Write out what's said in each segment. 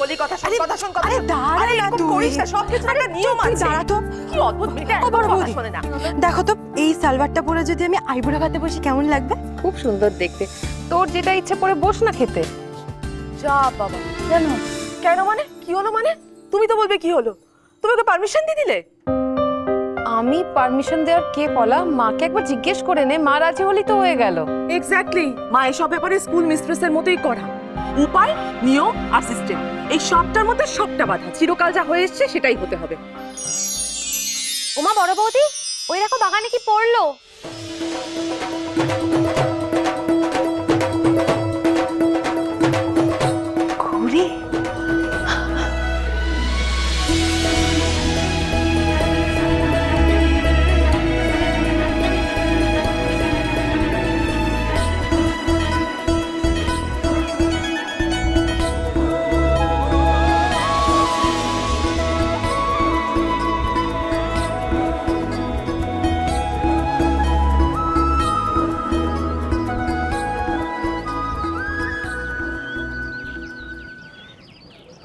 বলি কথা শোন কথা শোন কথা। আরে দাঁড়া না তুই, করিস না, সবকিছু একটা নিয়ম আছে। দাঁড়া তো, কি অদ্ভুত মেয়েটা, কথা শোনে না। দেখো তো এই সালোয়ারটা পরে যদি আমি আইবুড়ো ভাতে বসি কেমন লাগবে? খুব সুন্দর দেখতে। তোর যেটা ইচ্ছে পরে বস না খেতে। যা বাবা। কেন কেন মানে কি হলো মানে? তুমি তো বলবে কি হলো, তুমি ওকে পারমিশন দিয়ে দিলে? আমি পারমিশন দেওয়ার কে বলা? মাকে একবার জিজ্ঞেস করে নে, মা রাজি হলি তো হয়ে গেল। এক্স্যাক্টলি, মা এসব ব্যাপারে স্কুল মিস্ট্রেসের মতোই করা। উপায়, নিয়ম আর সিস্টেম, এই সবটার মধ্যে সবটা বাধা। চিরকাল যা হয়ে এসছে সেটাই হতে হবে। ওমা বড় বৌদি, ওই দেখো বাগানে কি পড়লো। ঘুরে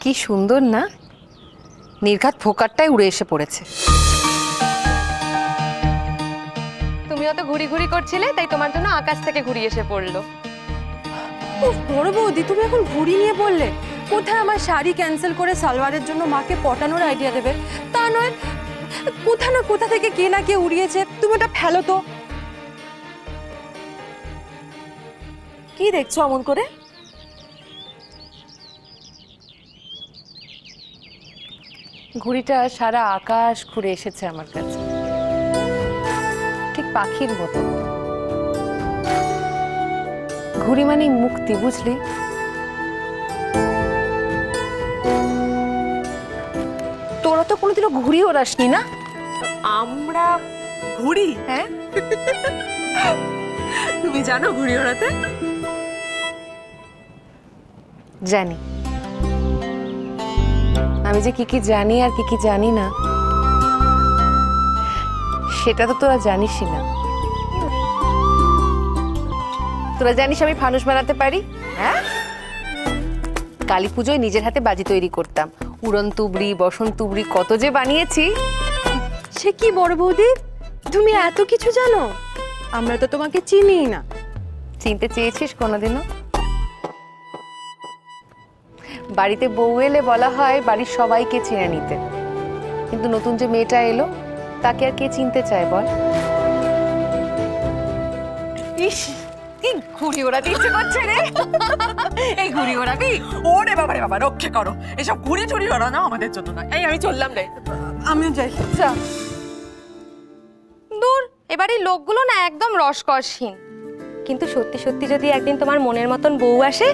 কি সুন্দর না? নির্ঘাত ফোকারটাই উড়ে এসে পড়েছে। তুমিও তো ঘুরি ঘুরি করছিলে, তাই তোমার জন্য আকাশ থেকে ঘুরি এসে পড়লো। বড় বৌদি, তুমি এখন ঘুড়ি নিয়ে বললে? কোথায় আমার শাড়ি ক্যান্সেল করে সালোয়ারের জন্য মাকে পটানোর আইডিয়া দেবে? তা নয়, কোথা না কোথা থেকে কে না কে উড়িয়েছে, তুমি ওটা ফেলো তো। কি দেখছো অমন করে? ঘুড়িটা সারা আকাশ ঘুরে এসেছে আমার কাছে, ঠিক পাখির মতো। ঘুড়ি মানে মুক্তি, বুঝলি? তোরা তো কোনোদিনও ঘুড়ি ওড়াসনি না? আমরা ঘুড়ি? হ্যাঁ, তুমি জানো ঘুড়ি ওড়াতে? জানি। আমি যে কি কি জানি আর কি কি জানি না সেটা তো তোরা জানিসই না। তোরা জানিস আমি ফানুস বানাতে পারি? হ্যাঁ, কালী পুজোয় নিজের হাতে বাজি তৈরি করতাম। উড়ন তুবড়ি, বসন্ত তুবড়ি কত যে বানিয়েছি। সে কি বড় বৌদি, তুমি এত কিছু জানো? আমরা তো তোমাকে চিনি না। চিনতে চেয়েছিস কোনোদিনও? বাড়িতে বউ এলে বলা হয় বাড়ির সবাইকে চিনে নিতে, কিন্তু নতুন যে মেয়েটা এলো তাকে আর কে চিনতে চায় বল? ইস, কি ঘুড়ি ওড়াতে ইচ্ছে করছে রে। এই ঘুড়ি ওড়াবি? ওরে বাবা রে বাবা, রক্ষে করো, এসব ঘুড়ি চুরি ওড়ানো আমাদের জন্য নয়। এই আমি চললাম রে। আমিও যাই। দূর, এবারে লোকগুলো না একদম রসকসহীন। কিন্তু সত্যি সত্যি যদি একদিন তোমার মনের মতন বউ আসে,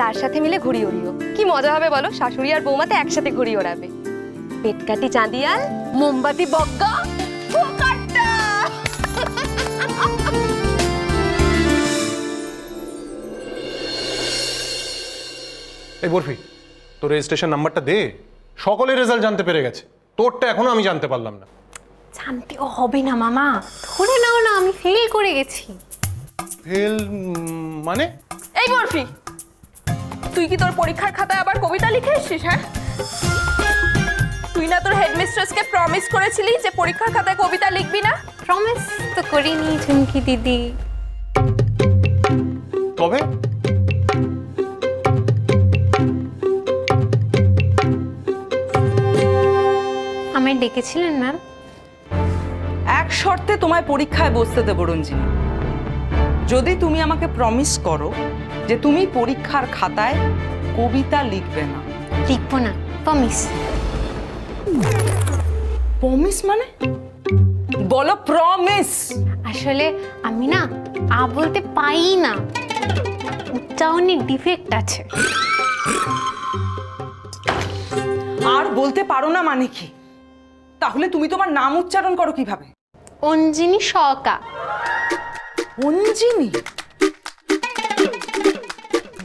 তার সাথে মিলে ঘুড়ি ওড়িও। কি মজা হবে বলো, শাশুড়ি আর বৌমাতে একসাথে ঘুড়ি ওড়াবে। পেটকাটি চাঁদিয়াল, মোমবাতি বগ্গা, ফোকাট্টা। এই বরফি, তোর রেজিস্ট্রেশন নাম্বারটা দে। সকলে রেজাল্ট জানতে পেরে গেছে, তোরটা এখনো আমি জানতে পারলাম না। জানতেও হবে না মামা, ধরে নাও না আমি ফেল করে গেছি। ফেল মানে? এই বরফি, তুই কি তোর পরীক্ষার খাতায় আবার কবিতা লিখে এসেছিস? হ্যাঁ, তুই না তোর হেডমিস্ট্রেসকে প্রমিস করেছিলি যে পরীক্ষার খাতায় কবিতা লিখবি না? প্রমিস তো করিনি ঝুমকি দিদি। তবে আমায় ডেকেছিলেন ম্যাম? এক শর্তে তোমায় পরীক্ষায় বসতে দেব রঞ্জিনী, যদি তুমি আমাকে প্রমিস করো যে তুমি পরীক্ষার খাতায় কবিতা লিখবে না। লিখবো না, প্রমিস। প্রমিস মানে? বলো প্রমিস। আসলে আমি না আ বলতে পাই না, উচ্চারণের ডিফেক্ট আছে। আর বলতে পারো না মানে কি? তাহলে তুমি তোমার নাম উচ্চারণ করো কিভাবে? অঞ্জিনী সকা। অঞ্জিনী?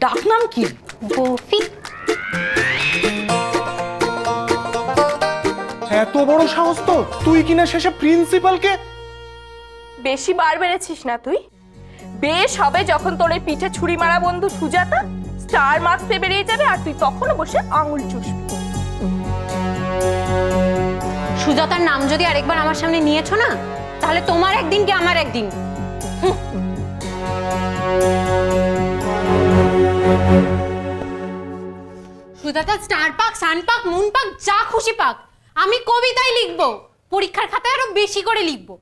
ডাকনাম কি? বরফি। এত বড় সাহস তো, তুই কিনা শেষে প্রিন্সিপালকে। বেশি বার বেড়েছিস না তুই? বেশ হবে যখন তোর এই পিঠে ছুরি মারা বন্ধু সুজাতা 4 মার্কস পেয়ে বেরিয়ে যাবে আর তুই তখনও বসে আঙুল চুষবি। সুজাতার নাম যদি আরেকবার আমার সামনে নিয়েছো না, তাহলে তোমার একদিন কি আমার একদিন। সুজাতা স্টার পাক, সান পাক, মুন পাক, যা খুশি পাক, আমি কবিতাই লিখবো, পরীক্ষার খাতায় আরো বেশি করে লিখবো।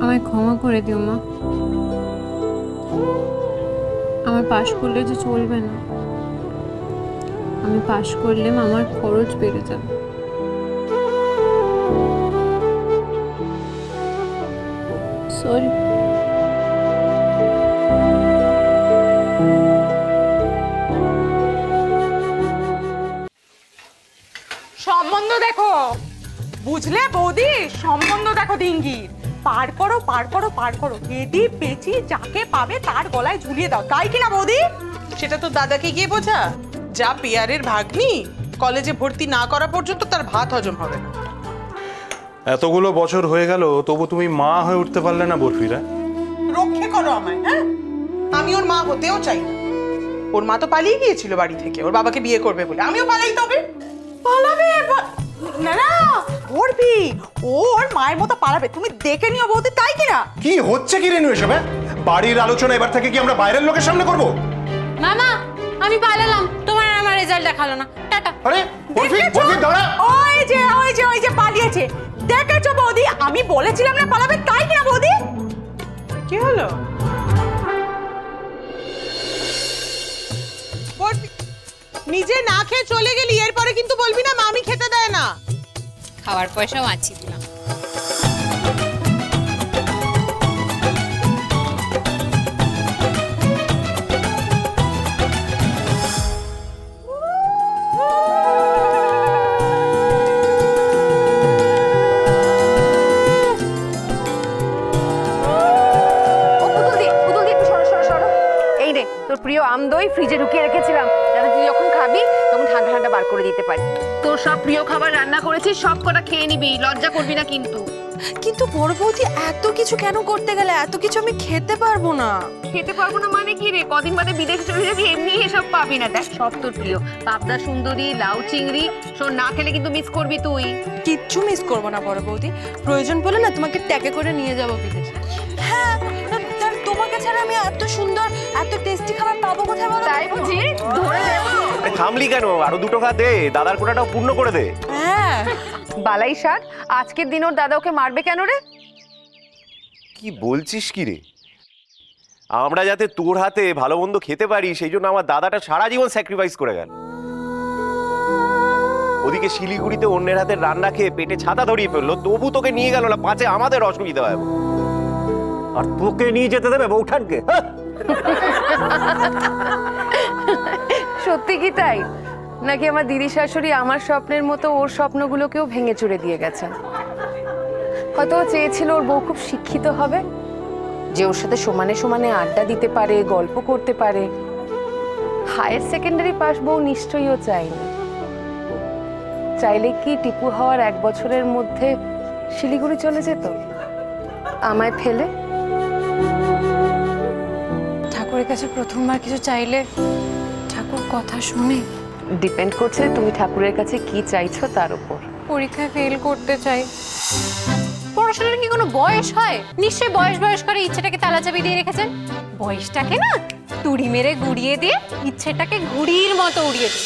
আমায় ক্ষমা করে দিও মা, আমার পাশ করলে যে চলবে না, আমি পাশ করলে আমার খরচ বেড়ে যাবে। সরি। সম্বন্ধ দেখো, বুঝলে বৌদি, সম্বন্ধ দেখো ডিঙ্গির। পার করো পার করো পার করো, গেদি পেঁচি যাকে পাবে তার গলায় ঝুলিয়ে দাও, তাই কিনা বৌদি? সেটা তো দাদাকে গিয়ে বোঝা। যা পিয়ারের ভাগ্নি, কলেজে ভর্তি না করা পর্যন্ত তার ভাত হজম হবে না। এতগুলো বছর হয়ে গেল, তবু তুমি মা হয়ে উঠতে পারলে না বরফিরা? রক্ষে করো আমায়। হ্যাঁ, আমি ওর মা হতেও চাই না। ওর মা তো পালিয়ে গিয়েছিল বাড়ি থেকে ওর বাবাকে বিয়ে করবে বলে, আমিও পালাই তবে। পালাবে না না করবি, ওর মায়ের মতো পালাবে, তুমি দেখে নিও বৌদি, তাই কিনা? কি হচ্ছে কি রেনু এসব? বাড়ির আলোচনা এবার থেকে কি আমরা বাইরের লোকের সামনে করব? মামা, আমি পালালাম, তোমার আর আমার রেজাল্ট দেখালো না, টাটা। আরে বরফি, বরফি দাঁড়া। ওই যে পালিয়েছে, দেখেছো বৌদি? আমি বলেছিলাম না পালাবে, তাই কিনা বৌদি? কি হলো? নিজে না খেয়ে চলে গেলি, এরপরে কিন্তু বলবি না মামি খেতে দেয় না। খাওয়ার পয়সাও আছি দিলাম। এই রে তোর প্রিয় আমদই ফ্রিজে ঢুকিয়ে রেখেছিলাম, যাতে তুই যখন খাবি তখন ঠান্ডা ঠান্ডা বার করে দিতে পারি। তোর সব প্রিয় খাবার রান্না করেছি, সব কটা খেয়ে নিবি, লজ্জা করবি না কিন্তু। কিন্তু বড় বৌদি, এত কিছু কেন করতে গেলে? এত কিছু আমি খেতে পারবো না। খেতে পারবো না মানে কি রে? কদিন বাদে বিদেশে চলে যাবি, এমনি এসব পাবি না। দেখ সব তোর প্রিয়, পাবদা সুন্দরী, লাউ চিংড়ি, শোন না খেলে কিন্তু মিস করবি তুই। কিচ্ছু মিস করবো না বড় বৌদি, প্রয়োজন পড়লে না তোমাকে ট্যাগে করে নিয়ে যাবো বিদেশে। হ্যাঁ, তোমাকে ছাড়া আমি এত সুন্দর এত টেস্টি খাবার পাবো কোথায় বলো? তাই বুঝি ধরে নেব। থামলি কেন? আরো 2 টাকা দে, দাদার কোটাটাও পূর্ণ করে দে। হ্যাঁ, বালাই শাক, আজকের দিন ওর দাদা ওকে মারবে কেন রে? কি বলছিস কি রে? আমরা যাতে তোর হাতে ভালো মন্দ খেতে পারি সেই জন্য আমার দাদাটা সারা জীবন স্যাক্রিফাইস করে গেল। ওদিকে শিলিগুড়িতে অন্যের হাতে রান্না খেয়ে পেটে ছাতা ধরিয়ে ফেললো, তবু তোকে নিয়ে গেল না, পাছে আমাদের অসুবিধা হয়। আর তোকে নিয়ে যেতে দেবে বউঠানকে? সত্যি কি তাই? নাকি আমার দিদি শাশুড়ি আমার স্বপ্নের মতো ওর স্বপ্নগুলোকেও ভেঙে চুরে দিয়ে গেছেন? হয়তো ও চেয়েছিল ওর বউ খুব শিক্ষিত হবে, যে ওর সাথে সমানে সমানে আড্ডা দিতে পারে, গল্প করতে পারে। হায়ার সেকেন্ডারি পাস বউ নিশ্চয়ই ও চায়নি। চাইলে কি টিপু হওয়ার 1 বছরের মধ্যে শিলিগুড়ি চলে যেত আমায় ফেলে? ঠাকুরের কাছে প্রথমবার কিছু চাইলে ঠাকুর কথা শুনে? ডিপেন্ড করছে তুমি ঠাকুরের কাছে কি চাইছো তার উপর। পরীক্ষায় ফেল করতে চাই। পড়াশোনার কি কোনো বয়স হয়? নিশ্চয়ই বয়স করে ইচ্ছেটাকে তালা চাবি দিয়ে রেখেছেন। বয়সটাকে না তুড়ি মেরে গুড়িয়ে দিয়ে ইচ্ছেটাকে ঘুড়ির মতো উড়িয়ে দিই।